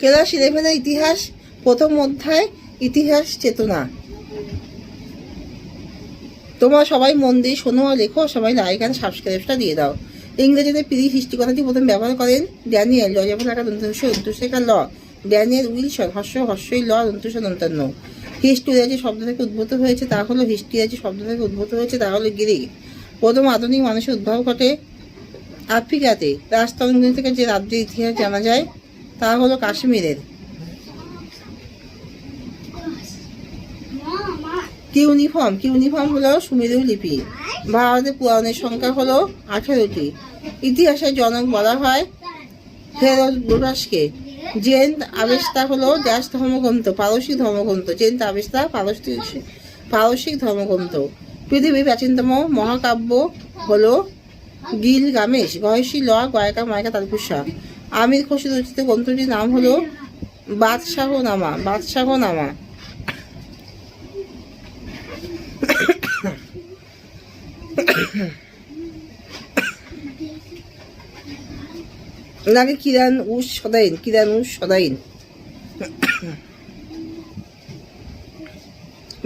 কেলা সিলেভেনের ইতিহাস প্রথম অধ্যায় ইতিহাস চেতনা। তোমরা সবাই মন দিয়ে শোনো আর লেখো, সবাই লাইক আর সাবস্ক্রাইবটা দিয়ে দাও। ইংরেজিতে প্রি হিস্ট্রি কথাটি প্রথম ব্যবহার করেন ড্যানিয়েল ল। ড্যানিয়েল উইলসন হর্ষই ল 1959। হিস্টোরিয়াজি শব্দ থেকে উদ্ভূত হয়েছে তা হলো হিস্টোরিয়াজি শব্দ থেকে উদ্ভূত হয়েছে তা হলো গ্রিক। প্রথম আধুনিক মানুষের উদ্ভব ঘটে আফ্রিকাতে। রাজতরঙ্গিনী থেকে যে রাজ্যের ইতিহাস জানা যায় তা হলো কাশ্মীরের। কিউনিফর্ম হলো সুমেরু লিপি। ভারতের পুরাণের সংখ্যা হলো 18টি। ইতিহাসের জনক বলা হয় হেরোডোটাসকে। জেন আবেস্তা হলো ড্যাশ ধর্মগ্রন্থ, পারসিক ধর্মগ্রন্থ। জেন আবেস্তা পারসিক ধর্মগ্রন্থ। পৃথিবীর প্রাচীনতম মহাকাব্য হলো গিলগামেশ। গহেশী ল গয়াকা মায়কা তালপুষা। আমির খসরু রচিত গ্রন্থটির নাম হলো বাদশাহনামা। নাকি কিরান উস সদাইন।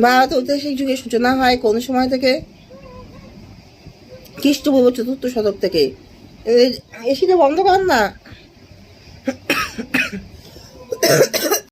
ভারত ঐতিহাসিক যুগের সূচনা হয় কোন সময় থেকে? খ্রিস্টপূর্ব 4র্থ শতক থেকে। এসিটা বন্ধ কর না।